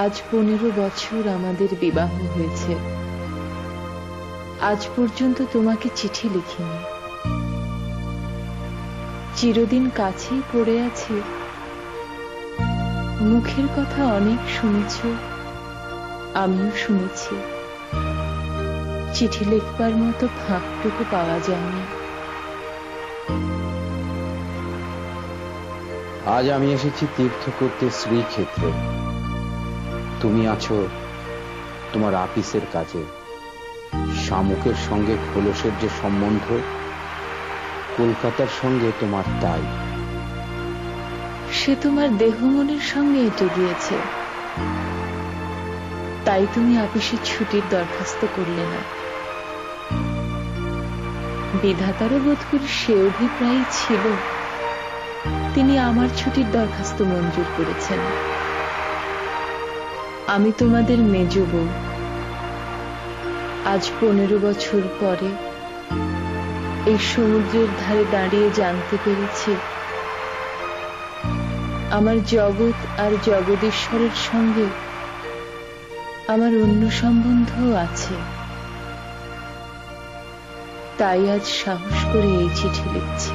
আজ 15 বছর আমাদের বিবাহ হয়েছে। আজ পর্যন্ত তোমাকে চিঠি লিখিনি। চিরদিন কাছেই পড়ে আছি। মুখের কথা অনেক শুনেছ, আমিও শুনেছি। চিঠি লিখবার মতো ফাঁকটুকু পাওয়া যায়নি। আজ আমি এসেছি তীর্থ করতে শ্রীক্ষেত্রে। তুমি আছো তোমার আপিসের কাজে। শামুকের সঙ্গে খোলসের যে সম্বন্ধ, কলকাতার সঙ্গে তোমার তাই। সে তোমার দেহ মনের সঙ্গে এঁটে গিয়েছে, তাই তুমি আপিসের ছুটির দরখাস্ত করলে না। বিধাতারও বোধ করি সে অভিপ্রায় ছিল। তিনি আমার ছুটির দরখাস্ত মঞ্জুর করেছেন। আমি তোমাদের মেজ বউ। আজ 15 বছর পরে এই সমুদ্রের ধারে দাঁড়িয়ে জানতে পেরেছি আমার জগৎ আর জগদীশ্বরের সঙ্গে আমার অন্য সম্বন্ধও আছে। তাই আজ সাহস করে এই চিঠি লিখছি।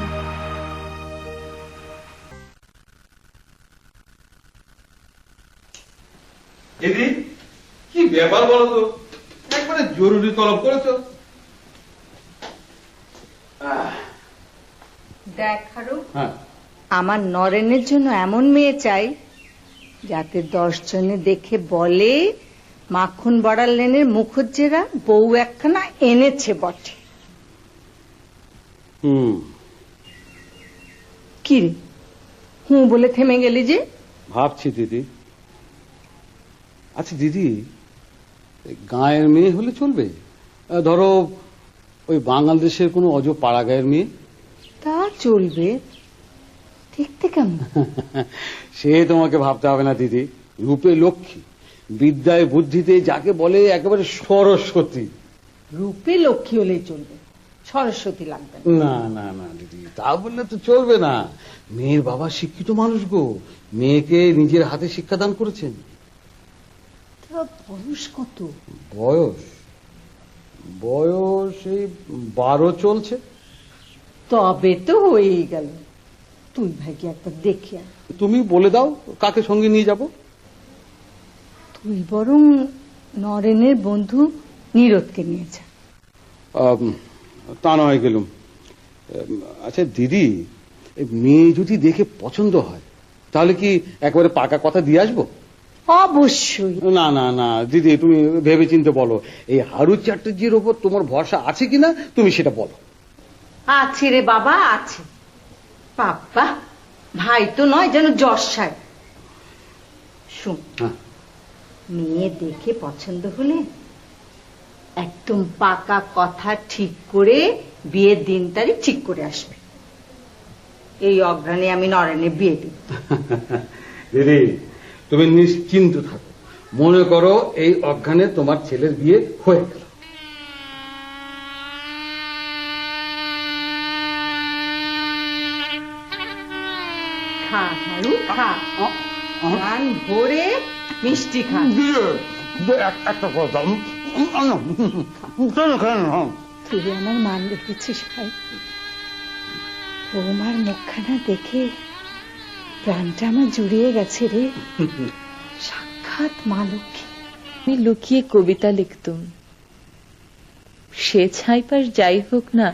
দিদি, কি ব্যাপার বলো তো? একবারে জরুরি তলব করেছো। দেখ হারু, আমার নরেনের জন্য এমন মেয়ে চাই যাতে 10 জনে দেখে বলে মাখন বড়ার লেনের মুখুজ্জেরা বউ একখানা এনেছে বটে। কি রে, হুঁ বলে থেমে গেলি যে? ভাবছি দিদি। আচ্ছা দিদি, গাঁয়ের মেয়ে হলে চলবে? ধরো ওই বাংলাদেশের কোনো অজ পাড়া গায়ের মেয়ে। তা চলবে। দেখতে কেমন? সে তোমাকে ভাবতে হবে না দিদি। রূপে লক্ষ্মী, বিদ্যায় বুদ্ধিতে যাকে বলে একেবারে সরস্বতী। রূপে লক্ষ্মী হলেই চলবে, সরস্বতী লাগবে না। না না দিদি, তা বললে তো চলবে না। মেয়ের বাবা শিক্ষিত মানুষ গো, মেয়েকে নিজের হাতে শিক্ষাদান করেছেন। বয়স কত? বয়স এই 12 চলছে। তবে তো হয়েই গেল। তুই ভাইকে একবার দেখে আয়। তুমি বলে দাও কাকে সঙ্গে নিয়ে যাব। তুই বরং নরেনের বন্ধু নীরদকে নিয়ে যা। তা নয় গেলুম। আচ্ছা দিদি, মেয়ে যদি দেখে পছন্দ হয় তাহলে কি একবারে পাকা কথা দিয়ে আসবো? অবশ্যই। না না না দিদি, তুমি ভেবে চিন্তে বলো। এই হারু চ্যাটার্জির ওপর তোমার ভরসা আছে কিনা তুমি সেটা বলো। আছে রে বাবা, আছে। বাবা, ভাই তো নয় যেন জশায়। শুন, মেয়ে দেখে পছন্দ হলে একদম পাকা কথা ঠিক করে বিয়ের দিন তারিখ ঠিক করে আসবে। এই অগ্রাণে আমি নরেনের বিয়ে দিই। দিদি তুমি নিশ্চিন্ত থাকো। মনে করো এই অজ্ঞানে তোমার ছেলের বিয়ে হয়ে গেল। খা হারু, খা। কান ভরে মিষ্টি খা। একটা কথা, তুই আমার মান রেখেছিস ভাই। বৌমার মুখখানা দেখে প্রাণটা আমার জুড়িয়ে গেছে রে। সাক্ষাৎ মা লক্ষ্মী। আমি লুকিয়ে কবিতা লিখতুম। সে ছাইপাশ যাই হোক না,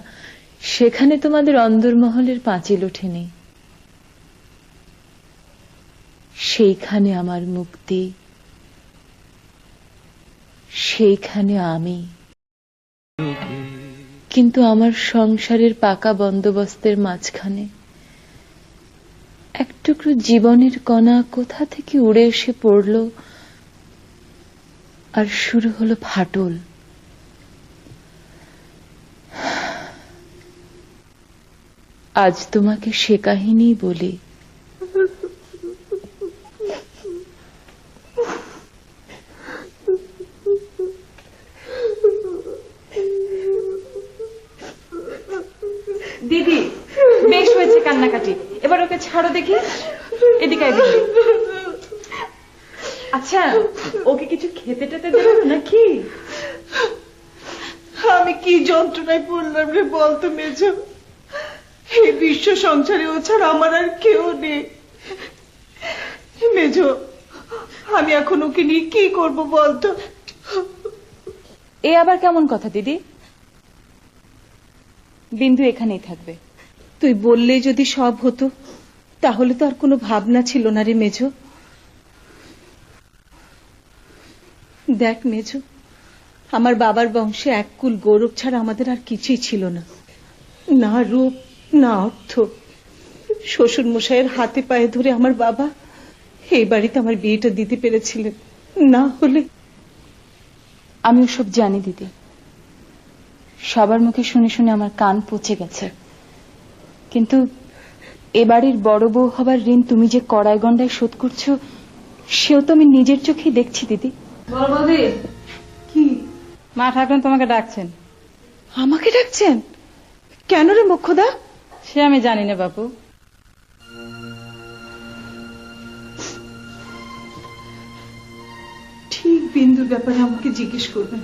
সেখানে তোমাদের অন্দরমহলের পাঁচিল ওঠেনি। সেইখানে আমার মুক্তি, সেইখানে আমি। কিন্তু আমার সংসারের পাকা বন্দোবস্তের মাঝখানে এক টুকরো জীবনের কণা কোথা থেকে উড়ে এসে পড়ল, আর শুরু হলো ফাটল। আজ তোমাকে সে কাহিনী বলি। দিদি, বেশ হয়েছে কান্নাকাটি, এবার ওকে ছাড়ো দেখি। এদিকে আচ্ছা ওকে কিছু খেতে টেতে দেবে নাকি? আমি কি যন্ত্রণায় পড়লাম রে বলতো মেজ। এই বিশ্ব সংসারে ও ছাড়া আমার আর কেউ নেই। মেজ, আমি এখন ওকে নিয়ে কি করব বলতো? এ আবার কেমন কথা দিদি? বিন্দু এখানেই থাকবে। তুই বললে যদি সব হতো তাহলে তো আর কোনো ভাবনা ছিল না রে মেজ। দেখ মেজ, আমার বাবার বংশে এক কুল গৌরব ছাড়া আমাদের আর কিছুই ছিল না। না রূপ না অর্থ। শ্বশুর মশাইয়ের হাতে পায়ে ধরে আমার বাবা এই বাড়িতে আমার বিয়েটা দিতে পেরেছিলেন, না হলে। আমি ওসব জানি দিদি, সবার মুখে শুনে শুনে আমার কান পচে গেছে। কিন্তু এ বাড়ির বড় বউ হবার ঋণ তুমি যে কড়াই গন্ডায় শোধ করছো সেও তো আমি নিজের চোখেই দেখছি দিদি। কি? মা ঠাকুরন তোমাকে ডাকছেন। আমাকে ডাকছেন কেন রে মোক্ষদা? সে আমি জানি না বাপু। ঠিক বিন্দুর ব্যাপারে আমাকে জিজ্ঞেস করবেন।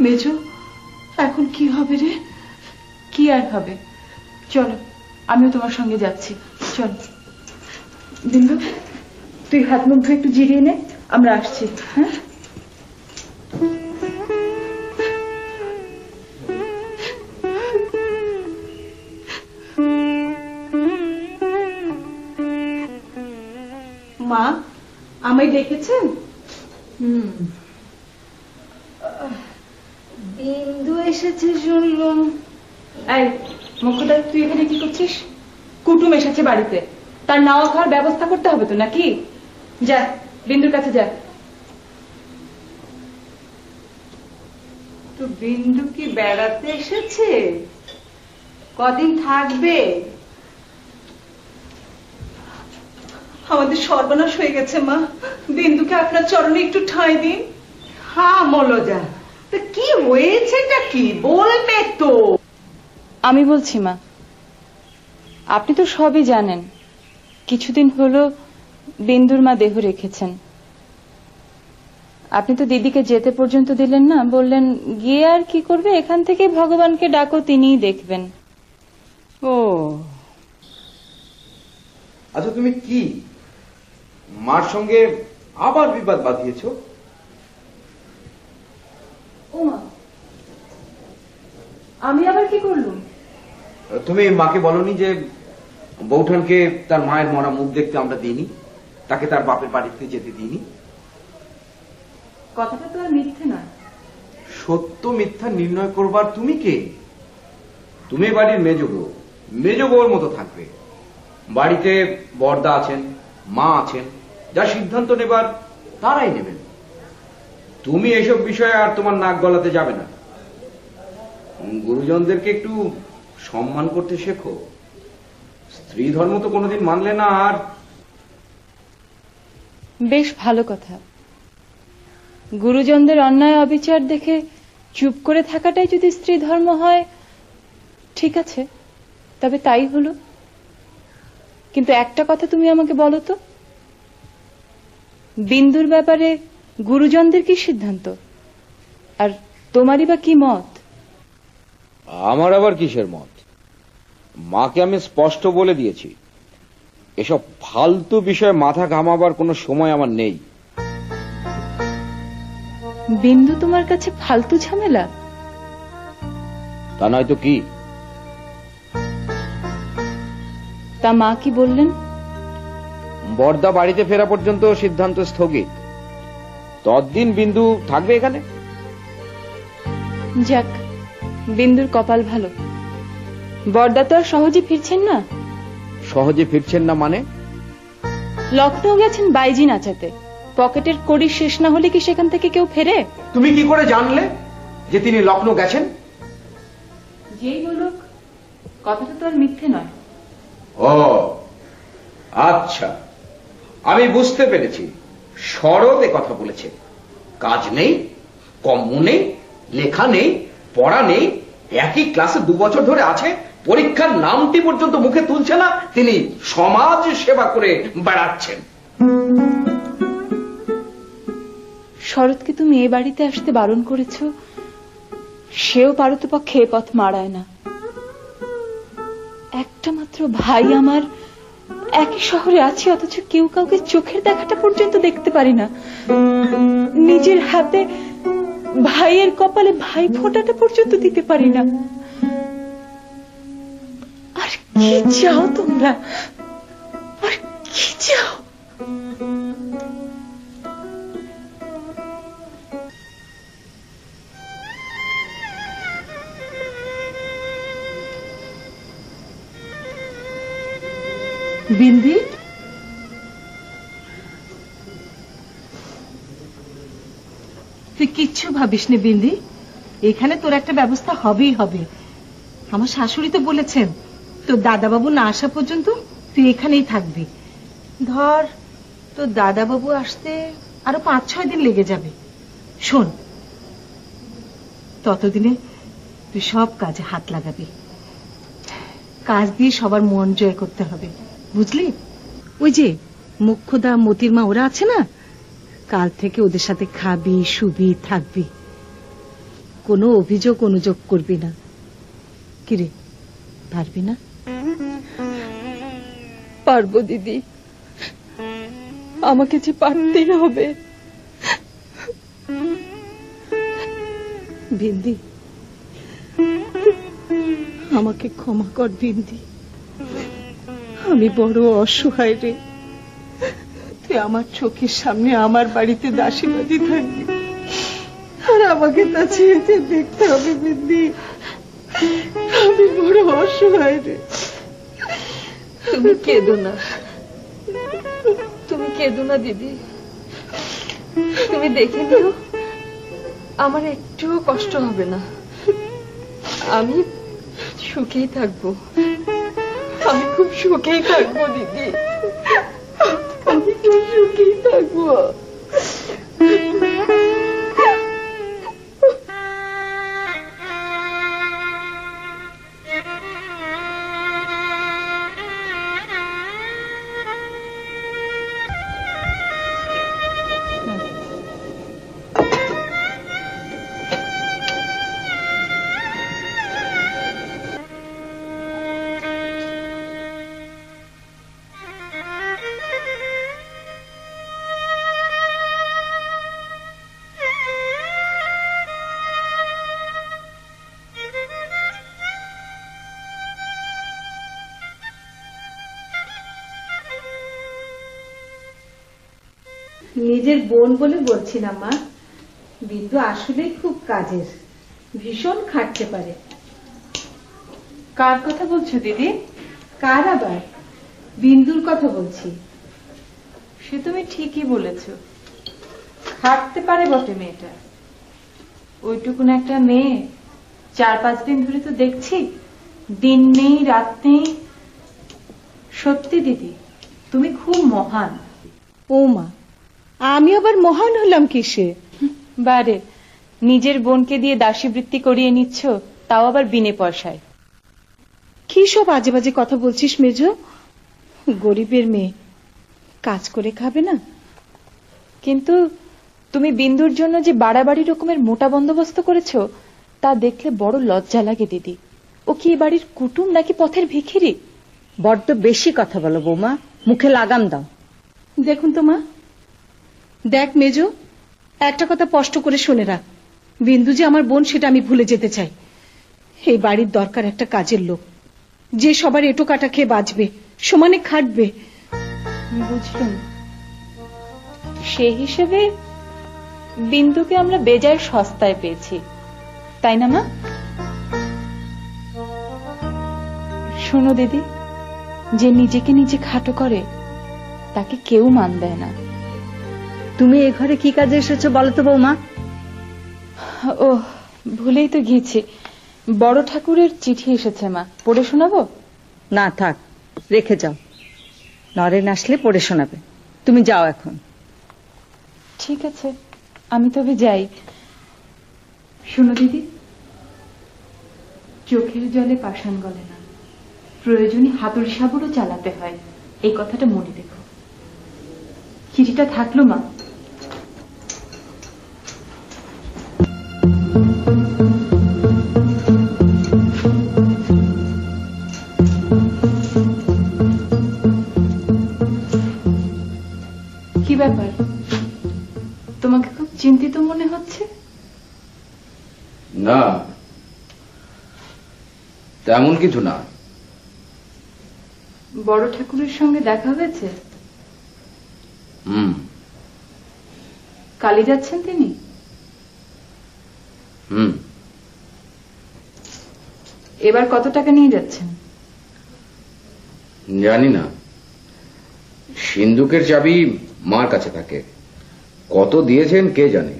মেজ, এখন কি হবে রে? কি আর হবে, চলো আমিও তোমার সঙ্গে যাচ্ছি। চল বিন্দু, তুই হাত মুখ ধুয়ে একটু জিরিয়ে নে, আমরা আসছি। হ্যাঁ মা, আমায় ডেকেছেন? বিন্দু এসেছে শুনলাম। এই মুখ্যদা, তুই এখানে কি করছিস? কুটুম এসেছে বাড়িতে, তার নাওয়া খাওয়ার ব্যবস্থা করতে হবে তো নাকি? যা বিন্দুর কাছে যা। তো বিন্দু কি বেড়াতে এসেছে? কদিন থাকবে? আমাদের সর্বনাশ হয়ে গেছে মা। বিন্দুকে আপনার চরণে একটু ঠাঁই দিন। হ্যাঁ মলজা, তা কি হয়েছেটা কি বলবে তো? আমি বলছি মা, আপনি তো সবই জানেন। কিছুদিন হলো বিন্দুর মা দেহ রেখেছেন। আপনি তো দিদিকে যেতে পর্যন্ত দিলেন না, বললেন গিয়ে আর কি করবে, এখান থেকে ভগবানকে ডাকো, তিনিই দেখবেন। ও আচ্ছা তুমি কি মার সঙ্গে আবার বিবাদ বাঁধিয়েছো? ও মা, আমি আবার কি করলাম? তুমি মাকে বলনি যে বৌঠানকে তার মায়ের মরা মুখ দেখতে আমরা দিইনি, তাকে তার বাপের বাড়িতে যেতে দিইনি? কথাটা তো আর মিথ্যে নয়। সত্য মিথ্যা নির্ণয় করবার তুমি কে? তুমি বাড়ির মেজ বউ, মেজ বউর মতো থাকবে। বাড়িতে বড়দা আছেন, মা আছেন, যা সিদ্ধান্ত নেবার তারাই নেবেন। তুমি এসব বিষয়ে আর তোমার নাক গলাতে যাবে না। গুরুজনদেরকে একটু সম্মান করতে শেখো। স্ত্রী ধর্ম তো কোনোদিন মানলে না। আর বেশ ভালো কথা। গুরুজনদের অন্যায় অবিচার দেখে চুপ করে থাকাটাই যদি স্ত্রী ধর্ম হয়, ঠিক আছে, তবে তাই হলো। কিন্তু একটা কথা তুমি আমাকে বলো তো, বিন্দুর ব্যাপারে গুরুজনদের কি সিদ্ধান্ত, আর তোমারই বা কি মত? আমার আবার কিসের মত? মাকে আমি স্পষ্ট বলে দিয়েছি, এসব ফালতু বিষয়ে মাথা ঘামাবার কোনো সময় আমার নেই। বিন্দু তোমার কাছে ফালতু ঝামেলা? তা নয়তো কি? তা মা কি বললেন? বর্দা বাড়িতে ফেরা পর্যন্ত সিদ্ধান্ত স্থগিত। ততদিন বিন্দু থাকবে এখানে। যাক, বিন্দুর কপাল ভালো। বর্দা তো আর সহজে ফিরছেন না। সহজে ফিরছেন না মানে? লখনৌ গেছেন বাইজি নাচাতে। পকেটের কড়ি শেষ না হলে কি সেখান থেকে কেউ ফেরে? তুমি কি করে জানলে যে তিনি লখনৌ গেছেন? যেই বলুক, কথাটা তো আর মিথ্যে নয়। ও আচ্ছা, আমি বুঝতে পেরেছি। শরৎ এ কথা বলেছে। কাজ নেই, কম্ম নেই, লেখা নেই, পড়া নেই, একই ক্লাসে 2 বছর ধরে আছে, পরীক্ষার নামটি পর্যন্ত মুখে তুলছে না, তিনি সমাজ সেবা করে বেড়াচ্ছেন। শরৎকে তুমি এ বাড়িতে আসতে বারণ করেছ, সেও পারতপক্ষে এ পথ মাড়ায় না। একটা মাত্র ভাই আমার, একই শহরে আছি, অথচ কেউ কাউকে চোখের দেখাটা পর্যন্ত দেখতে পারি না। নিজের হাতে ভাইয়ের কপালে ভাই ফোঁটাটা পর্যন্ত দিতে পারি না। আর কি চাও তোমরা? আর কি চাও? বিন্দি, তুই কিচ্ছু ভাবিস নে বিন্দি, এখানে তোর একটা ব্যবস্থা হবেই হবে। আমার শাশুড়ি তো বলেছেন তোর দাদাবাবু না আসা পর্যন্ত তুই এখানেই থাকবি। ধর তোর দাদাবাবু আসতে আরো 5-6 দিন লেগে যাবে। শোন, ততদিনে তুই সব কাজে হাত লাগাবি। কাজ দিয়ে সবার মন জয় করতে হবে, বুঝলি? ওই যে মুখ্যদা, মতির মা, ওরা আছে না, কাল থেকে ওদের সাথে খাবি, শুবি, থাকবি। কোনো অভিযোগ অনুযোগ করবি না। কিরে, পারবি না? পারবো দিদি, আমাকে যে পারতেই হবে। বিন্দি, আমাকে ক্ষমা কর বিন্দি, আমি বড় অসহায় রে। তুই আমার চোখের সামনে আমার বাড়িতে দাসীবাদী থাকবি, আর আমাকে তা ছেড়ে দেখতে হবে বিন্দি। আমি বড় অসহায় রে। তুমি কেঁদো না, তুমি কেঁদো না দিদি। তুমি দেখে নিও, আমার একটুও কষ্ট হবে না। আমি সুখেই থাকবো, আমি খুব সুখেই থাকবো দিদি, আমি খুব সুখেই থাকবো। নিজের বোন বলে বলছি না মা, বিন্দু আসলে খুব কাজের, ভীষণ খাটতে পারে। কার কথা বলছো দিদি? কার আবার? বিন্দুর কথা বলছি। সে তুমি ঠিকই বলেছ, খাটতে পারে বটে মেয়েটা। ওইটুকুন একটা মেয়ে 4-5 দিন ধরে তো দেখছি দিন নেই রাত নেই। সত্যি দিদি, তুমি খুব মহান। ও মা, আমি আবার মহান হলাম কিসে? বারে, নিজের বোনকে দিয়ে দাসী বৃত্তি করিয়ে নিচ্ছ, তাও আবার বিনে পয়সায়। কি সব আজে বাজে কথা বলছিস মেজ? গরিবের মেয়ে কাজ করে খাবে না? কিন্তু তুমি বিন্দুর জন্য যে বাড়াবাড়ি রকমের মোটা বন্দোবস্ত করেছো, তা দেখলে বড় লজ্জা লাগে দিদি। ও কি এ বাড়ির কুটুম নাকি পথের ভিখিরি? বড্ড বেশি কথা বলো বৌমা, মুখে লাগাম দাও। দেখুন তো মা, দেখ মেজ, একটা কথা স্পষ্ট করে শুনে রাখ, বিন্দু যে আমার বোন সেটা আমি ভুলে যেতে চাই। এই বাড়ির দরকার একটা কাজের লোক, যে সবার এটো কাটা খেয়ে বাঁচবে, সমানে খাটবে। বুঝলুম। সেই হিসেবে বিন্দুকে আমরা বেজায় সস্তায় পেয়েছি, তাই না মা? শোনো দিদি, যে নিজেকে নিজে খাটো করে তাকে কেউ মান দেয় না। তুমি এ ঘরে কি কাজে এসেছো বলো তো বৌমা? ও, ভুলেই তো গিয়েছি, বড় ঠাকুরের চিঠি এসেছে মা, পড়ে শোনাবো? না থাক, রেখে যাও, নরেন আসলে পড়ে শোনাবে। তুমি যাও এখন। ঠিক আছে, আমি তবে যাই। শোনো দিদি, চোখের জলে পাষাণ গলে না, প্রয়োজনে হাতুড়ি সাবুরও চালাতে হয়, এই কথাটা মনে রেখো। চিঠিটা থাকলো মা। না, তেমন কিছু না। বড় ঠাকুরের সঙ্গে দেখা হয়েছে? হুম। কালী যাচ্ছেন তিনি? হুম। এবার কত টাকা নিয়ে যাচ্ছেন? জানি না, সিন্ধুকের চাবি মার কাছে থাকে, কত দিয়েছেন কে জানে।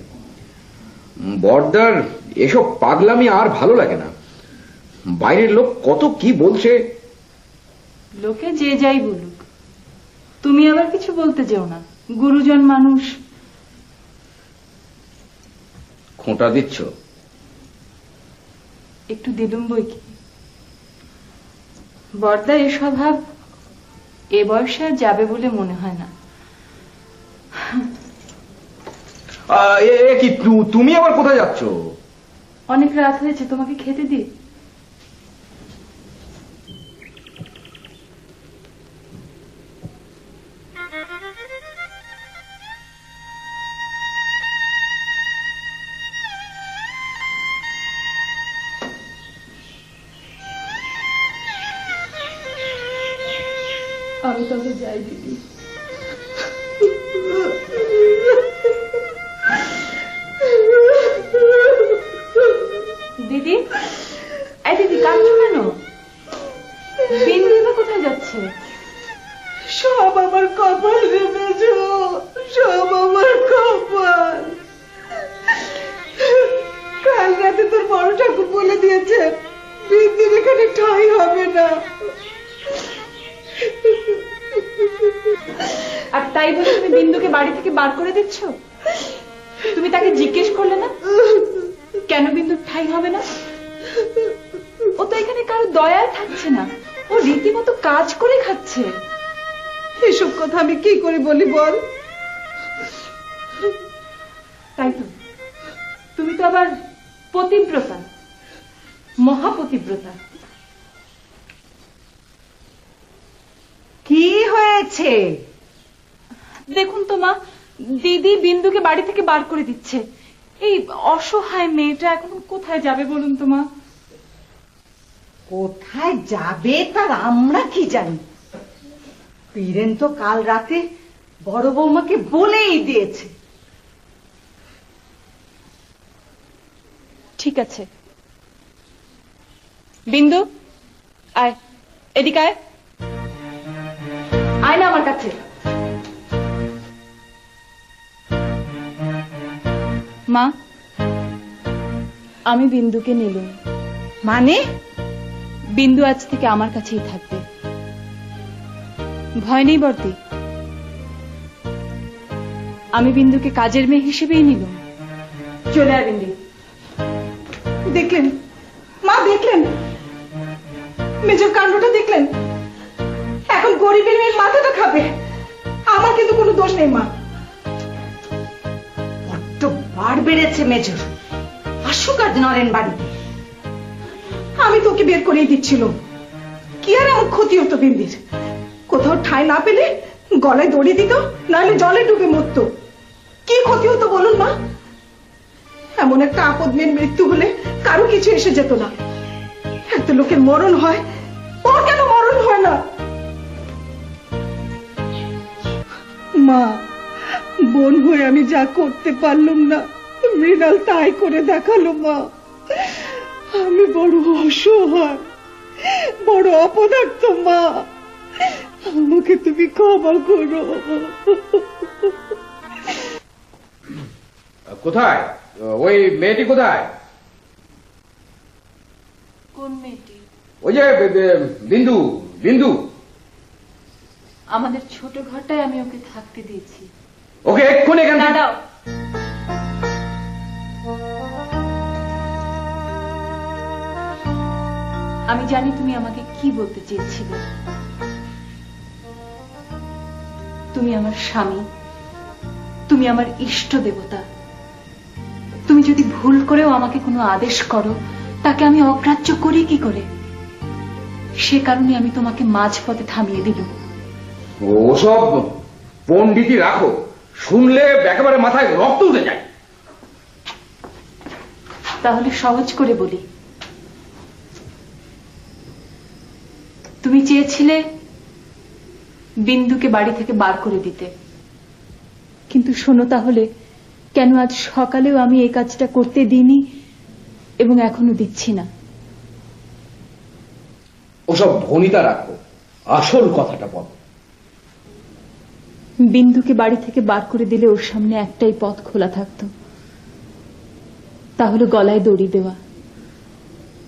বড়দার এসব পাগলামি আর ভালো লাগে না। বাইরের লোক কত কি বলছে। লোকে যে যাই বলুক, তুমি আবার কিছু বলতে যেও না, গুরুজন মানুষ। খোঁটা দিচ্ছ? একটু দিলুম বই কি। বড়দা এ স্বভাব এ বয়সে আর যাবে বলে মনে হয় না। কি তুমি আবার কোথায় যাচ্ছ? অনেক রাত হয়েছে, তোমাকে খেতে দিই। আমি তবে যাই দিদি। দিদি, এই দিদি, কাঁদছো কেন? বিন্দু এবার কোথায় যাচ্ছে? সব আমার কপাল রে মেজো, সব আমার কপাল। কাল রাতে তোর বড় ঠাকুর বলে দিয়েছে বিন্দির এখানে ঠাঁই হবে না। আর তাই বলে তুমি বিন্দুকে বাড়ি থেকে বার করে দিচ্ছ? তুমি তাকে জিজ্ঞেস করলে না কেন বিন্দুর ঠাঁই হবে না? ও তো এখানে কারো দয়ায় থাকছে না, ও রীতিমতো কাজ করে খাচ্ছে। এসব কথা আমি কি করে বলি বল? তাই তো, তুমি তো আবার পতিব্রতা, মহাপতিব্রতা। কি হয়েছে? দেখুন তো মা, দিদি বিন্দুকে বাড়ি থেকে বার করে দিচ্ছে। এই অসহায় মেয়েটা এখন কোথায় যাবে বলুন তো মা? কোথায় যাবে তার আমরা কি জানি। বীরেন তো কাল রাতে বড় বৌমাকে বলেই দিয়েছে। ঠিক আছে, বিন্দু আয়, এদিকে আয়। আয় না আমার কাছে। মা, আমি বিন্দুকে নিলুম। মানে? বিন্দু আজ থেকে আমার কাছেই থাকবে। ভয় নেই বর্দি, আমি বিন্দুকে কাজের মেয়ে হিসেবেই নিলুম। চলে আয় বিন্দু। দেখলেন মা, দেখলেন মেজর কাণ্ডটা দেখলেন? এখন গরিবের মেয়ের মাথাটা খাবে। আমার কিন্তু কোনো দোষ নেই মা। বড্ড বার বেড়েছে মেজর। আসুক আজ নরেন বাড়িতে। আমি তোকে বের করেই দিচ্ছিল, কি আর আমার ক্ষতি হতো বিন্দির? কোথাও ঠাঁই না পেলে গলায় দড়ি দিত, নাহলে জলে ডুবে মরতো। কি ক্ষতি হতো বলুন মা? এমন একটা আপদ মেয়ের মৃত্যু হলে কারো কিছু এসে যেত না। একটা লোকের মরণ হয়, ওর কেন মরণ হয় না? মা, বোন হয়ে আমি যা করতে পারলাম না, মৃণাল তাই করে দেখালো মা। আমি বড় অসহায়, বড় অপদার্থ মা, আমাকে তুমি ক্ষমা করো। কোথায় ওই মেয়েটি? কোথায় কোন মেয়েটি? ওই যে বিন্দু। বিন্দু আমাদের ছোট ঘরটায় আমি ওকে থাকতে দিয়েছি। ওকে এক্ষুনি এখান থেকে- দাঁড়াও, আমি জানি তুমি আমাকে কি বলতে চেয়েছিলে। তুমি আমার স্বামী, তুমি আমার ইষ্ট দেবতা। তুমি যদি ভুল করেও আমাকে কোনো আদেশ করো, তাকে আমি অগ্রাহ্য করি কি করে? সে কারণে আমি তোমাকে মাঝপথে থামিয়ে দিলাম। ওসব পণ্ডিতি রাখো, শুনলে একেবারে মাথায় রক্ত উঠে যায়। তাহলে সহজ করে বলি, তুমি চেয়েছিলে বিন্দুকে বাড়ি থেকে বার করে দিতে, কিন্তু শোনো তাহলে কেন আজ সকালেও আমি এই কাজটা করতে দিইনি এবং এখনো দিচ্ছি না। ওসব ভনিতা রাখো, আসল কথাটা বলো। বিন্দুকে বাড়ি থেকে বার করে দিলে ওর সামনে একটাই পথ খোলা থাকতো, তাহলে গলায় দড়ি দেওয়া।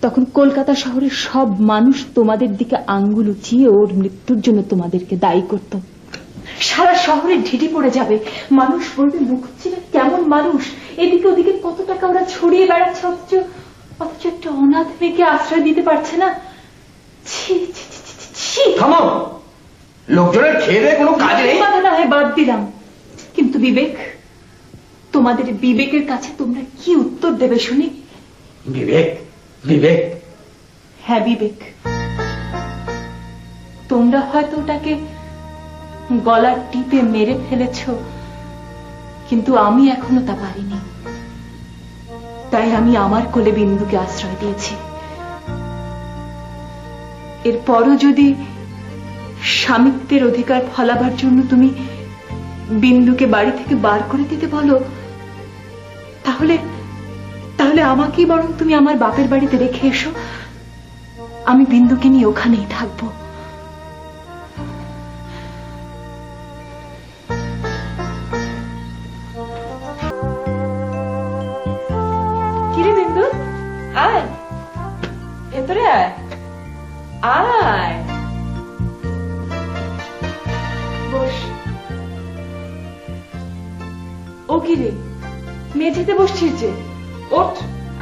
তখন কলকাতা শহরের সব মানুষ তোমাদের দিকে আঙ্গুল উঁচিয়ে ওর মৃত্যুর জন্য তোমাদেরকে দায়ী করত। সারা শহরে ঢিঢি পড়ে যাবে, মানুষ বলবে মুখুজ্জেরা কেমন মানুষ, এদিকে ওদিকে কত টাকা ওরা ছড়িয়ে বেড়াচ্ছে, অথচ একটা অনাথ মেয়েকে আশ্রয় দিতে পারছে না। ছি ছি ছি ছি ছি, ছি। থামাও, লোকজনের খেয়ে দেয়ে কোনো কাজ নেই। কথা না হয় বাদ দিলাম, কিন্তু বিবেক, তোমাদের বিবেকের কাছে তোমরা কি উত্তর দেবে শুনি? বিবেক, বিবেক, হ্যাঁ বিবেক। তোমরা হয়তো ওটাকে গলার টিপে মেরে ফেলেছ, কিন্তু আমি এখনো তা পারিনি। তাই আমি আমার কোলে বিন্দুকে আশ্রয় দিয়েছি। এরপরও যদি স্বামিত্বের অধিকার ফলাবার জন্য তুমি বিন্দুকে বাড়ি থেকে বার করে দিতে বলো, তাহলে তাহলে আমাকেই বরং তুমি আমার বাপের বাড়িতে রেখে এসো, আমি বিন্দুকে নিয়ে ওখানেই থাকবো। কিরে বিন্দু, আয় ভেতরে আয়, আয় বস। ও কিরে, মেঝেতে বসছিস যে? ওঠ,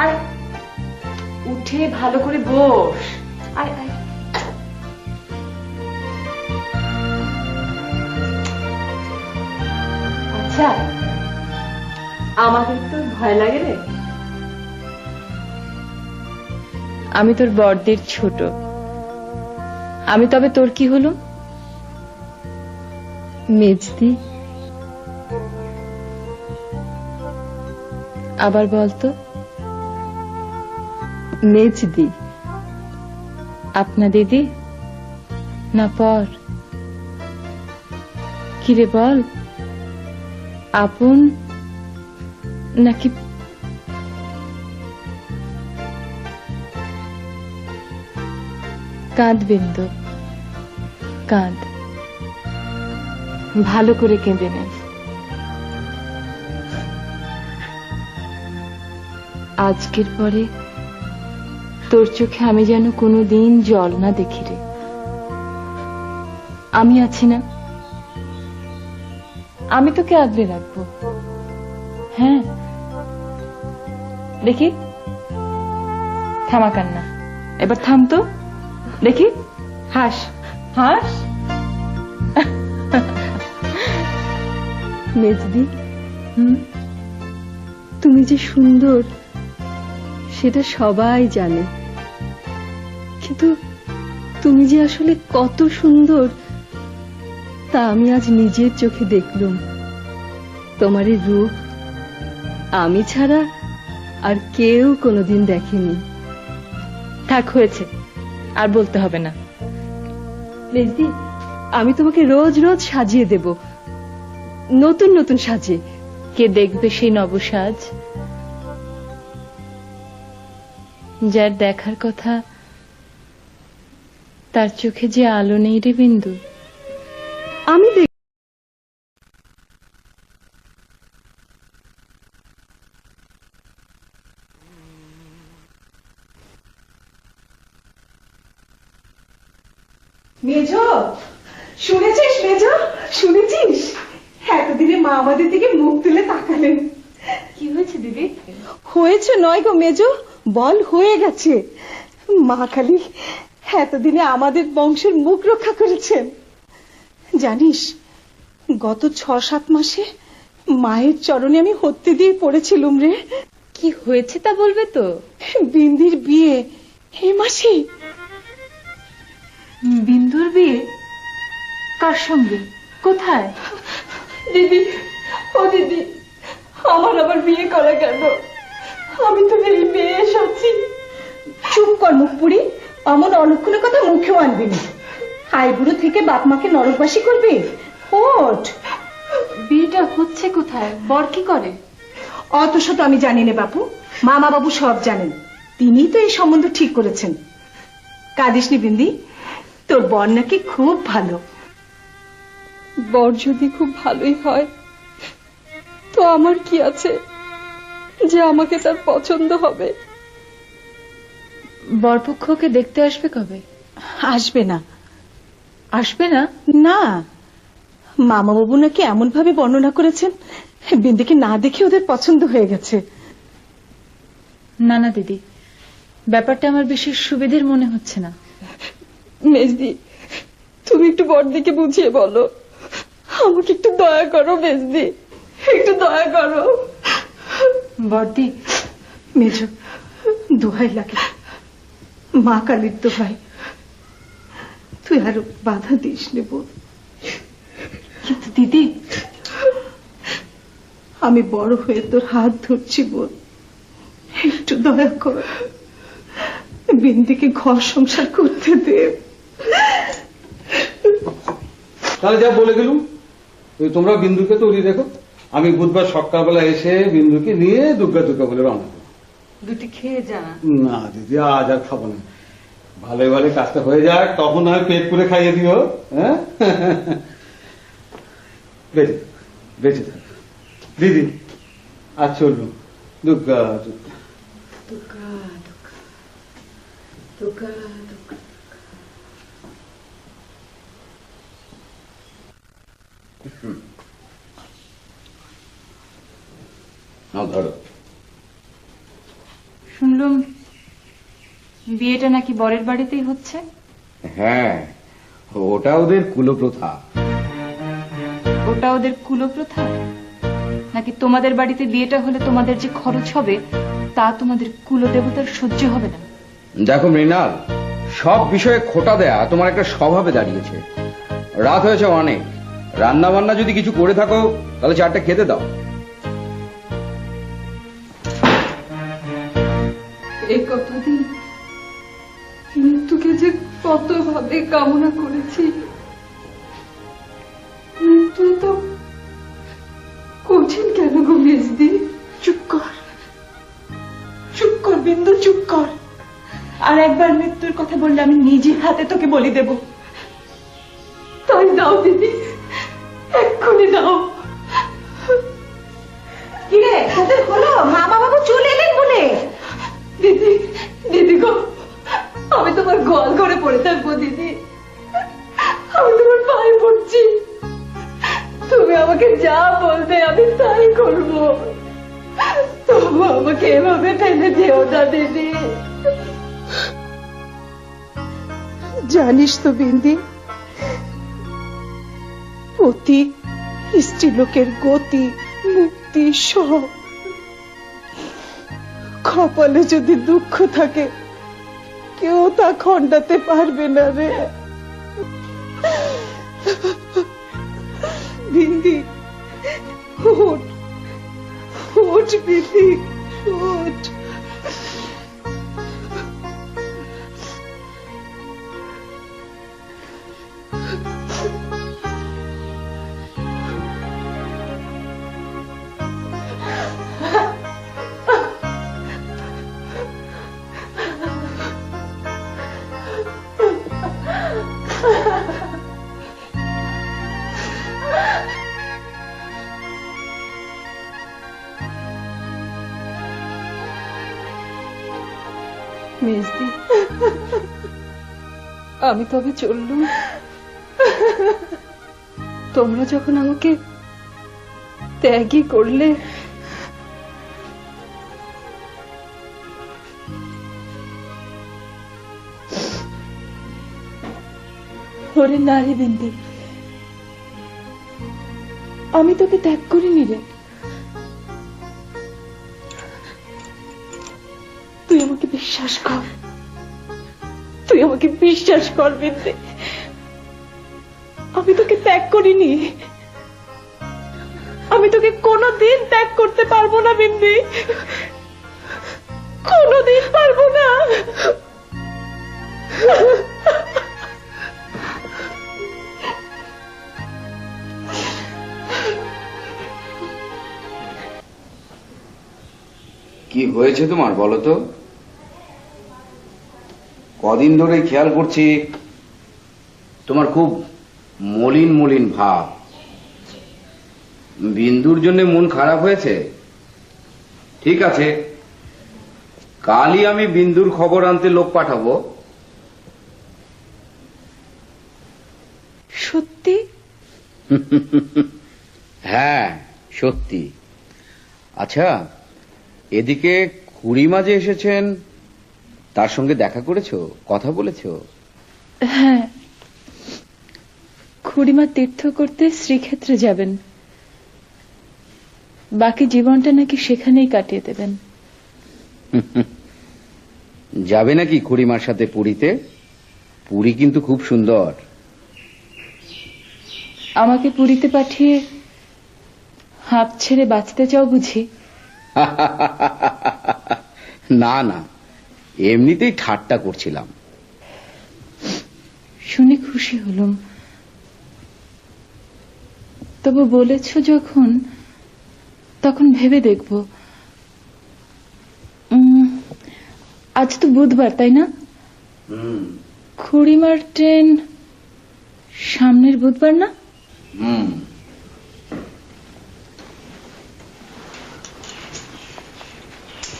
আয়, উঠে ভালো করে বস, আয় আয়। আচ্ছা, আমাদের তো ভয় লাগে রে। আমি তোর বড়দের ছোট, আমি তবে তোর কি হলো? মেজদি। আবার বলতো। মেজদি। আপনা দিদি না পর? কিরে বল, আপন নাকি? কাঁদ বিন্দু, কাঁদ, ভালো করে কেঁদে নে। আজকের পরে তোর চোখে আমি যেন কোনোদিন জল না দেখি রে। আমি আছি না, আমি তোকে আগলে রাখবো। হ্যাঁ, দেখি থামা কান্না, এবার থাম তো দেখি, হাস হাস। মেজদি, তুমি যে সুন্দর সেটা সবাই জানে, কিন্তু তুমি যে আসলে কত সুন্দর তা আমি আজ নিজের চোখে দেখলুম। তোমার এই রূপ আমি ছাড়া আর কেউ কোনোদিন দেখেনি। থাক, হয়েছে, আর বলতে হবে না। মেজদি, আমি তোমাকে রোজ রোজ সাজিয়ে দেব, নতুন নতুন সাজে। কে দেখবে সেই নবসাজ? যার দেখার কথা তার চোখে যে আলো নেই রে বিন্দু। আমি মেজো, শুনেছিস মেজো, শুনেছিস? এতদিনে মা আমাদের দিকে মুখ তুলে তাকালেন। কি হয়েছে দিদি? হয়েছে নয় গো মেজো, বল হয়ে গেছে। মা খালি এতদিনে আমাদের বংশের মুখ রক্ষা করেছেন। জানিস, গত 6-7 মাসে মায়ের চরণে আমি হত্যে দিয়ে পড়েছিলুম রে। কি হয়েছে তা বলবে তো? বিন্দির বিয়ে এই মাসে। বিন্দুর বিয়ে? কার সঙ্গে? কোথায়? দিদি, ও দিদি, আমার আবার বিয়ে করা কেন? আমি তো এই বেশ আছি। চুপ কর মুখ পুরি, অমন অলক্ষণের কথা মুখেও আনবি না। আইবুড়ো থেকে বাপ মাকে নরকবাসী করবে? ওঠ। বিয়েটা হচ্ছে কোথায়? বর কি করে? অত শত আমি জানি না বাপু, মামা বাবু সব জানেন। তিনিই তো এই সম্বন্ধ ঠিক করেছেন। কাঁদিসনি বিন্দি, তোর বর নাকি খুব ভালো। বর যদি খুব ভালোই হয় তো আমার কি আছে যে আমাকে তার পছন্দ হবে? বরপক্ষকে দেখতে আসবে কবে? আসবে না। আসবে না? না, মামা বাবু নাকি এমন ভাবে বর্ণনা করেছেন, বিন্দিকে না দেখে ওদের পছন্দ হয়ে গেছে। না না দিদি, ব্যাপারটা আমার বিশেষ সুবিধের মনে হচ্ছে না। মেজদি, তুমি একটু বড়দিকে বুঝিয়ে বলো। আমাকে একটু দয়া করো মেজদি, একটু দয়া করো। বড়দি, মেজ, দোহাই লাগে, মা কালীর দোহাই, তুই আর বাধা দিস নে বোন। কিন্তু দিদি, আমি বড় হয়ে তোর হাত ধরছি বোন, একটু দয়া কর, বিন্দিকে ঘর সংসার করতে দে। তাহলে যা বলে গেলুম, তোমরা বিন্দুকে তৈরি দেখো। আমি বুধবার সকালবেলা এসে বিন্দুকে নিয়ে দুর্গা দুর্গা বলে রওনা করবো। দুটি খেয়ে যা। না দিদি, আজ আর খাবো না। ভালো ভালো কাজটা হয়ে যাক, তখন আর পেট পুরে খাইয়ে দিও। হ্যাঁ, বেঁচে বেঁচে থাক দিদি। আর চললুম। দুর্গা দুর্গা। দুর্গা দুর্গা দুর্গা। নাও ধরো। শুনলুম বিয়েটা নাকি বরের বাড়িতেই হচ্ছে? হ্যাঁ, ওটা ওদের কুলপ্রথা। ওটা ওদের কুলপ্রথা? নাকি তোমাদের বাড়িতে বিয়েটা হলে তোমাদের যে খরচ হবে তা তোমাদের কুলদেবতার সহ্য হবে না? দেখো মৃণাল, সব বিষয়ে খোটা দেয়া তোমার একটা স্বভাবে দাঁড়িয়েছে। রাত হয়েছে অনেক, রান্না বান্না যদি কিছু করে থাকো তাহলে চারটা খেতে দাও। এই কতদিন মৃত্যুকে যে কত ভাবে কামনা করেছি, মৃত্যু তো কঠিন কেন গো মেজদি? চুপ কর, চুপ কর বিন্দু, চুপ কর। আর একবার মৃত্যুর কথা বললে আমি নিজের হাতে তোকে বলি দেব। তাই দাও দিদি, এক্ষুনি দাও। কিরে তোদের হলো? মামা বাবু চলে এলেন বলে। দিদি, দিদি গো, আমি তোমার গোয়াল ঘরে পড়ে থাকবো দিদি। আমি তোমার পায়ে পড়ছি, তুমি আমাকে যা বলবে আমি তাই করবো। তবু আমাকে এভাবে ফেলে যেও না দিদি। জানিস তো বিন্দি, পতি স্ত্রীলোকের গতি মুক্তি সব। কপালে যদি দুঃখ থাকে কেউ তা খণ্ডাতে পারবে না রে বিন্দি। উঠ উঠ বিন্দি, উঠ। মেজদি, আমি তবে চললুম। তোমরা যখন আমাকে ত্যাগই করলে, ওরে নারী বিন্দি, আমি তোকে ত্যাগ করিনি রে। তুই আমাকে বিশ্বাস কর, তুই আমাকে বিশ্বাস কর বিন্দি, আমি তোকে ত্যাগ করিনি। আমি তোকে কোনোদিন ত্যাগ করতে পারবো না বিন্দি। হয়েছে তোমার বলো তো? কদিন ধরে খেয়াল করছি তোমার খুব মলিন মলিন ভাব। বিন্দুর জন্য মন খারাপ হয়েছে? ঠিক আছে, কালই আমি বিন্দুর খবর আনতে লোক পাঠাবো। সত্যি? হ্যাঁ সত্যি। আচ্ছা, এদিকে খুড়িমা যে এসেছেন তার সঙ্গে দেখা করেছো, কথা বলেছো? হ্যাঁ, খুড়িমা তীর্থ করতে শ্রীক্ষেত্রে যাবেন, বাকি জীবনটা নাকি সেখানেই কাটিয়ে দেবেন। যাবে নাকি খুড়িমার সাথে পুরীতে? পুরী কিন্তু খুব সুন্দর। আমাকে পুরীতে পাঠিয়ে হাঁপ ছেড়ে বাঁচতে চাও বুঝি? না না, এমনিতেই ঠাট্টা করছিলাম। শুনে খুশি হলাম। তবু বলেছ যখন, তখন ভেবে দেখব। আজ তো বুধবার, তাই না? খুড়িমার ট্রেন সামনের বুধবার না?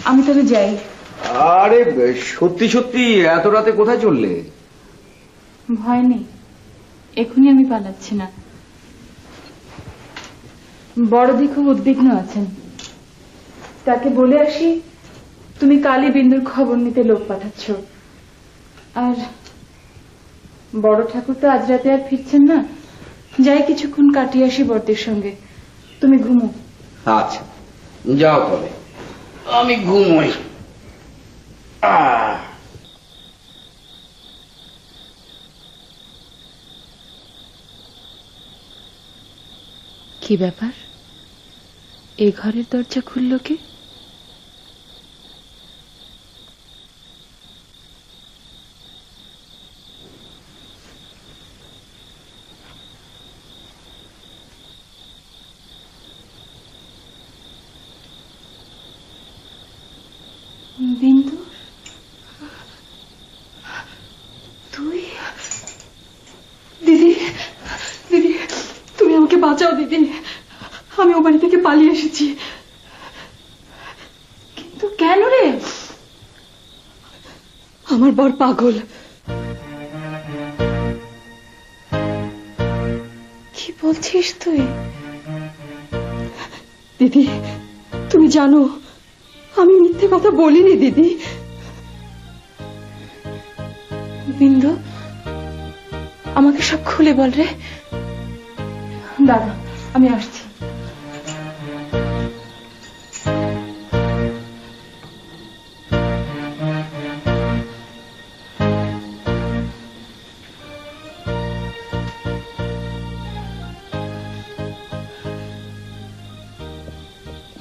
আমি তবে যাই। আরে সত্যি সত্যি এত রাতে কোথায় চললে? ভয় নেই, এখনই আমি পালাচ্ছি না। বড়দি খুব উদ্বিগ্ন আছেন, তাকে বলে আসি তুমি কালী বিন্দুর খবর নিতে লোক পাঠাচ্ছ। আর বড় ঠাকুর তো আজ রাতে আর ফিরছেন না, যাই কিছুক্ষণ কাটিয়ে আসি বড়দের সঙ্গে। তুমি ঘুমো। আচ্ছা যাও তবে, আমি ঘুমোই। কি ব্যাপার, এই ঘরের দরজা খুলল কে? বিন্দু, তুই? দিদি, দিদি, তুমি আমাকে বাঁচাও দিদি, আমি ও বাড়ি থেকে পালিয়ে এসেছি। কিন্তু কেন রে? আমার বর পাগল। কি বলছিস তুই? দিদি, তুমি জানো আমি মিথ্যে কথা বলিনি দিদি। বিন্দু, আমাকে সব খুলে বল রে। দাঁড়া, আমি আসছি।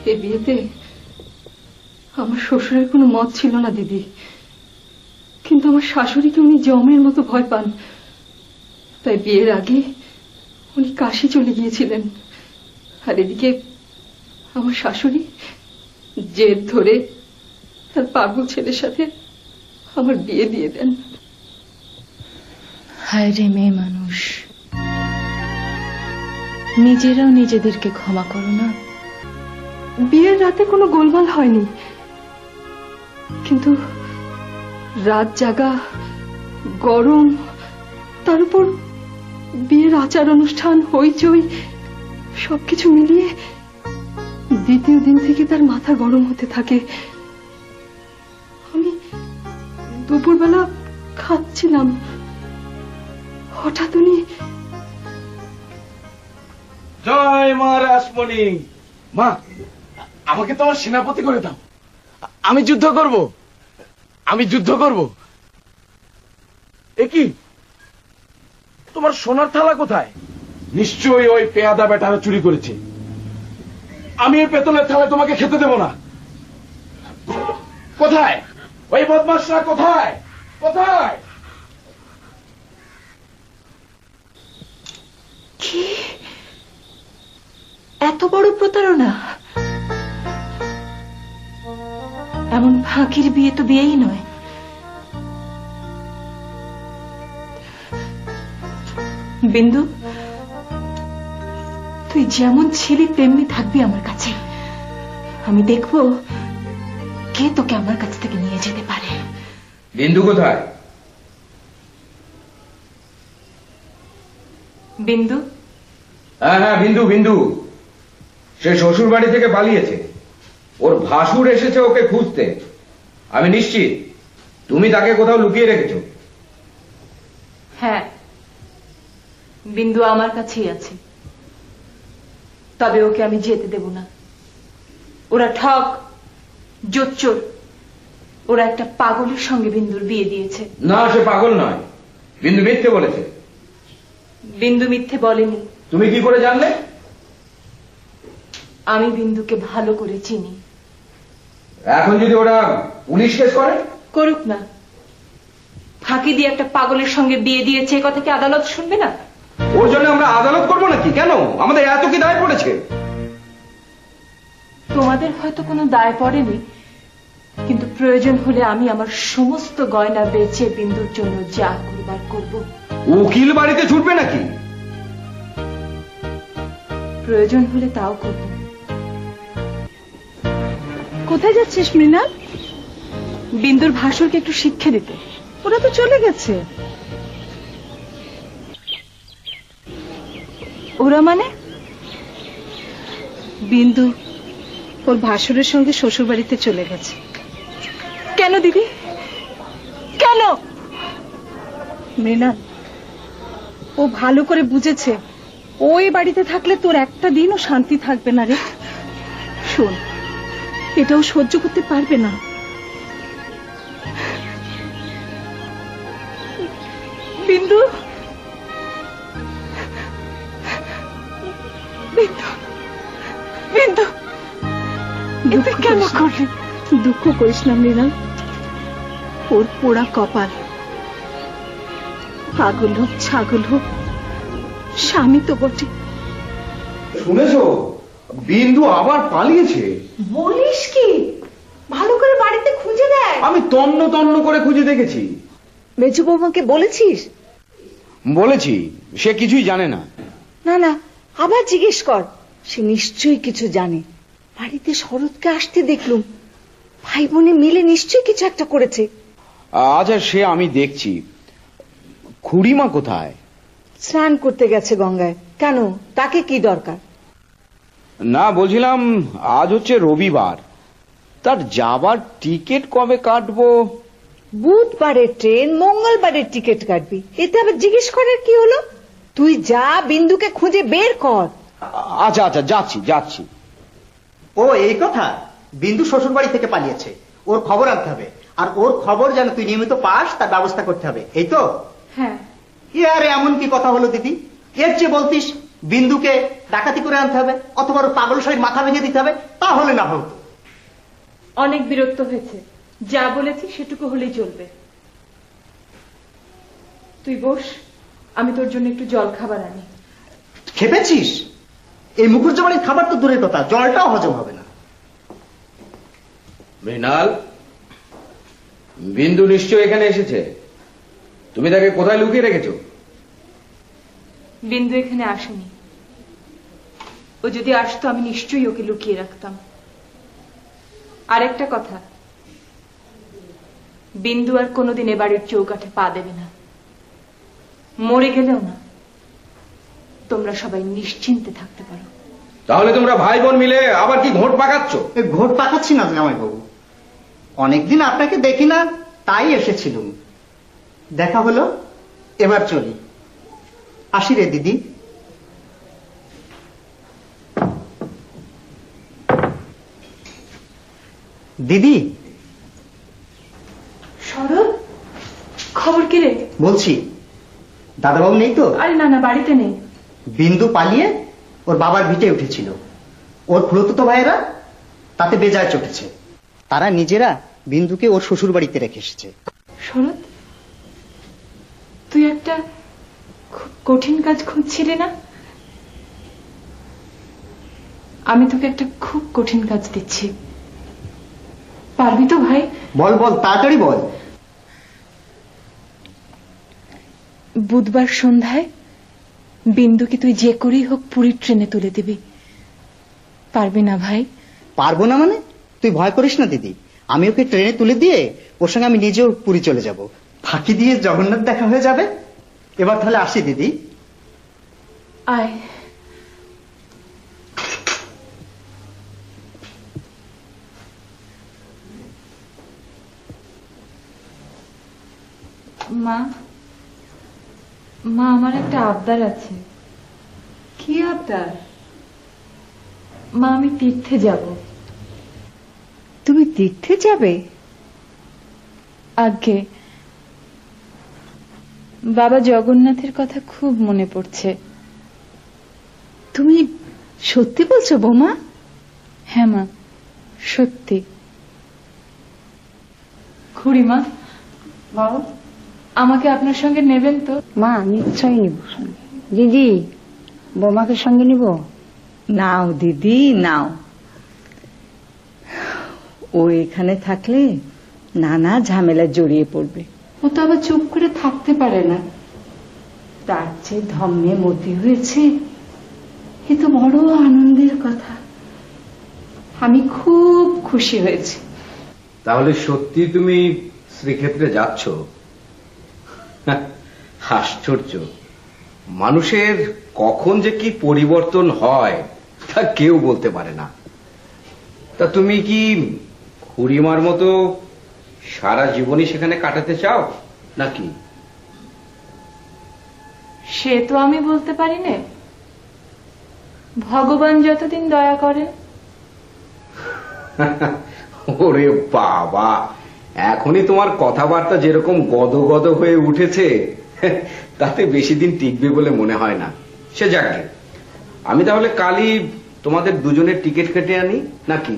এই বিয়েতে আমার শ্বশুরের কোনো মত ছিল না দিদি, কিন্তু আমার শাশুড়িকে উনি জমের মতো ভয় পান, তাই বিয়ের আগে উনি কাশি চলে গিয়েছিলেন। আর এদিকে আমার শাশুড়ি জেদ ধরে তার পাগল ছেলের সাথে আমার বিয়ে দিয়ে দেন। হায় রে মেয়ে মানুষ, নিজেরাও নিজেদেরকে ক্ষমা করো না। বিয়ের রাতে কোনো গোলমাল হয়নি, কিন্তু রাত জাগা, গরম, তার উপর বিয়ের আচার অনুষ্ঠান, হইচই, সবকিছু মিলিয়ে দ্বিতীয় দিন থেকে তার মাথা গরম হতে থাকে। আমি দুপুরবেলা খাচ্ছিলাম, হঠাৎ উনি জয় মা রাসমণি। মা, আমাকে তোমার সেনাপতি করে দাও, আমি যুদ্ধ করব, আমি যুদ্ধ করব। এ কি, তোমার সোনার থালা কোথায়? নিশ্চয়ই ওই পেয়াদা বেটারা চুরি করেছে। আমি এই পেতলের থালায় তোমাকে খেতে দেব না। কোথায় ওই বদমাশরা? কোথায় কোথায়? কি এত বড় প্রতারণা! এমন ফাঁকির বিয়ে তো বিয়েই নয়। বিন্দু, তুই যেমন ছিলি তেমনি থাকবি আমার কাছে। আমি দেখবো কে তোকে আমার কাছ থেকে নিয়ে যেতে পারে। বিন্দু কোথায়? বিন্দু? হ্যাঁ হ্যাঁ, বিন্দু বিন্দু। সে শ্বশুর বাড়ি থেকে পালিয়েছে। ওর ভাসুর এসেছে ওকে খুঁজতে। আমি নিশ্চিত তুমি তাকে কোথাও লুকিয়ে রেখেছো। হ্যাঁ, বিন্দু আমার কাছেই আছে, তবে ওকে আমি যেতে দেব না। ওরা ঠক, জোচ্চোর। ওরা একটা পাগলের সঙ্গে বিন্দুর বিয়ে দিয়েছে। না, সে পাগল নয়, বিন্দু মিথ্যে বলেছে। বিন্দু মিথ্যে বলেনি। তুমি কি করে জানলে? আমি বিন্দুকে ভালো করে চিনি। এখন যদি ওরা পুলিশ কেস করে? করুক না। ফাঁকি দিয়ে একটা পাগলের সঙ্গে বিয়ে দিয়েছে, কথা কি আদালত শুনবে না? ওর জন্য আমরা আদালত করবো নাকি? কেন, আমাদের এত কি দায় পড়েছে? তোমাদের হয়তো কোনো দায় পড়েনি, কিন্তু প্রয়োজন হলে আমি আমার সমস্ত গয়না বেচে বিন্দুর জন্য যা করবার করব। উকিল বাড়িতে ছুটবে নাকি? প্রয়োজন হলে তাও করব। কোথায় যাচ্ছিস মৃণাল? বিন্দুর ভাসুরকে একটু শিক্ষা দিতে। ওরা তো চলে গেছে। ওরা মানে? বিন্দু ওর ভাসুরের সঙ্গে শ্বশুর বাড়িতে চলে গেছে। কেন দিদি, কেন? মৃণাল, ও ভালো করে বুঝেছে ওই বাড়িতে থাকলে তোর একটা দিনও শান্তি থাকবে না রে। শোন, এটাও সহ্য করতে পারবে না। বিন্দু, বিন্দু, বিন্দু, এটা কেন করলি? দুঃখ করিস না মৃণাল, ওর পোড়া কপাল। পাগল হোক ছাগল হোক, স্বামী তো বটে। শুনেছো, বিন্দু আবার পালিয়েছে। বলিস কি? ভালো করে বাড়িতে খুঁজে দেয়। আমি তন্ন তন্ন করে খুঁজে দেখেছি। মেজু বৌমাকে বলেছিস? বলেছি, সে কিছুই জানে না। না না, আবার জিজ্ঞেস কর, সে নিশ্চয়ই কিছু জানে। বাড়িতে শরৎকে আসতে দেখলুম, ভাই বোনে মিলে নিশ্চয়ই কিছু একটা করেছে। আচ্ছা, সে আমি দেখছি। খুড়িমা কোথায়? স্নান করতে গেছে গঙ্গায়। কেন, তাকে কি দরকার? না, বলছিলাম আজ হচ্ছে রবিবার, তার যাবার টিকিট কবে কাটবো? বুধবারের ট্রেন, মঙ্গলবারের টিকিট কাটবি, এতে আবার জিজ্ঞেস করার কি হলো? তুই যা, বিন্দুকে খুঁজে বের কর। আচ্ছা আচ্ছা, যাচ্ছি যাচ্ছি। ও এই কথা, বিন্দু শ্বশুর বাড়ি থেকে পালিয়েছে, ওর খবর আনতে হবে, আর ওর খবর যেন তুই নিয়মিত পাস তার ব্যবস্থা করতে হবে, এই তো? হ্যাঁ। আরে এমন কি কথা হলো দিদি? এর চেয়ে বলতিস বিন্দুকে ডাকাতি করে আনতে হবে, অথবা ওর পাগল শাড়ির মাথা ভেঙে দিতে হবে, তাহলে না হতো। অনেক বিরক্ত হয়েছে, যা বলেছি সেটুকু হলেই চলবে। তুই বস, আমি তোর জন্য একটু জল খাবার আনি। খেপেছিস? এই মুখুজ্জবাড়ির খাবার তো দূরের কথা, জলটাও হজম হবে না। মৃণাল, বিন্দু নিশ্চয় এখানে এসেছে। তুমি তাকে কোথায় লুকিয়ে রেখেছো? বিন্দু এখানে আসেনি। ও যদি আসতো আমি নিশ্চয়ই ওকে লুকিয়ে রাখতাম। আরেকটা কথা, বিন্দু আর কোনোদিন এ বাড়ির চৌকাঠে পা দেবে না, মরে গেলেও না। তোমরা সবাই নিশ্চিন্তে থাকতে পারো। তাহলে তোমরা ভাই বোন মিলে আবার কি ঘোট পাকাচ্ছ? ঘোট পাকাচ্ছি না জামাইবাবু, অনেকদিন আপনাকে দেখি না, তাই এসেছিলুম। দেখা হলো, এবার চলি। আসি রে দিদি। দিদি। শরৎ, খবর কি রে? বলছি, দাদাবাবু নেই তো? আরে না না, বাড়িতে নেই। বিন্দু পালিয়ে ওর বাবার ভিটে উঠেছিল, ওর খুড়তুতো ভাইয়েরা তাতে বেজায় চটেছে। তারা নিজেরা বিন্দুকে ওর শ্বশুর বাড়িতে রেখে এসেছে। শরৎ, তুই একটা খুব কঠিন কাজ খুঁজছিলি না? আমি তোকে একটা খুব কঠিন কাজ দিচ্ছি। পারবি তো ভাই? বল বল, তাড়াতাড়ি বল। বুধবার সন্ধ্যায় বিন্দুকে তুই যে করেই হোক পুরীর ট্রেনে তুলে দিবি। পারবি না ভাই? পারবো না মানে? তুই ভয় করিস না দিদি, আমি ওকে ট্রেনে তুলে দিয়ে ওর সঙ্গে আমি নিজেও পুরী চলে যাব, ফাঁকি দিয়ে জগন্নাথ দেখা হয়ে যাবে। এবার তাহলে আসি দিদি। আয়। মা, মা আমার একটা আবদার আছে। কি আবদার? মা, আমি তীর্থে যাব। তুমি তীর্থে যাবে? আগে বাবা জগন্নাথের কথা খুব মনে পড়ছে। তুমি সত্যি বলছো বৌমা? হ্যাঁ মা, সত্যি। খুড়িমা, আমাকে আপনার সঙ্গে নেবেন তো? মা, নিশ্চয়ই নিব। দিদি, বৌমাকে সঙ্গে নিব? নাও দিদি নাও। ও এখানে থাকলে নানা ঝামেলা জড়িয়ে পড়বে। ও তো আবার চুপ করে থাকতে পারে না। তার চেয়ে ধম্মে মতি হয়েছে, এ তো বড় আনন্দের কথা। আমি খুব খুশি হয়েছি। তাহলে সত্যি তুমি শ্রীক্ষেত্রে যাচ্ছ? আশ্চর্য, মানুষের কখন যে কি পরিবর্তন হয় তা কেউ বলতে পারে না। তা তুমি কি খুড়িমার মতো সারা জীবনই সেখানে কাটাতে চাও নাকি? সে তো আমি বলতে পারি না, ভগবান যতদিন দয়া করেন। ওরে বাবা, এখনই তোমার কথাবার্তা যেরকম গদ গদ হয়ে উঠেছে, তাতে বেশি দিন টিকবে বলে মনে হয় না। সে যাকে, আমি তাহলে কালই তোমাদের দুজনের টিকিট কেটে আনি নাকি?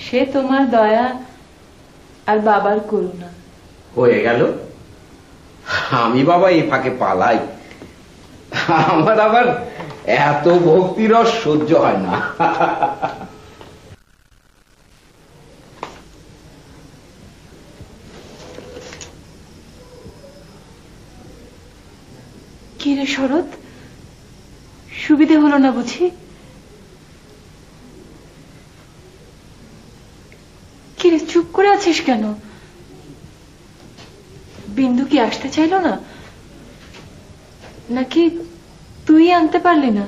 সে তোমার দয়া আর বাবার করুণা। হয়ে গেল। আমি বাবা এই ফাঁকে পালাই, আমার আবার এত ভক্তিরস সহ্য হয় না। কি রে শরৎ, সুবিধে হলো না বুঝি? কি রে, চুপ করে আছিস কেন? বিন্দু কি আসতে চাইলো না, নাকি তুই আনতে পারলি না?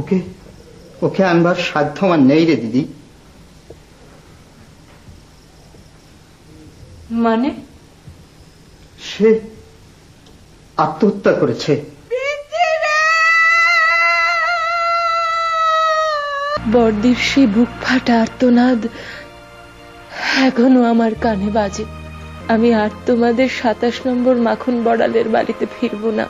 ওকে ওকে আনবার সাধ্য আমার নেই রে দিদি। মানে? সে আত্মহত্যা করেছে। বড়দির সেই বুক ফাটা আর্তনাদ এখনো আমার কানে বাজে। আমি আর তোমাদের 27 নম্বর মাখন বড়ালের বাড়িতে ফিরবো না।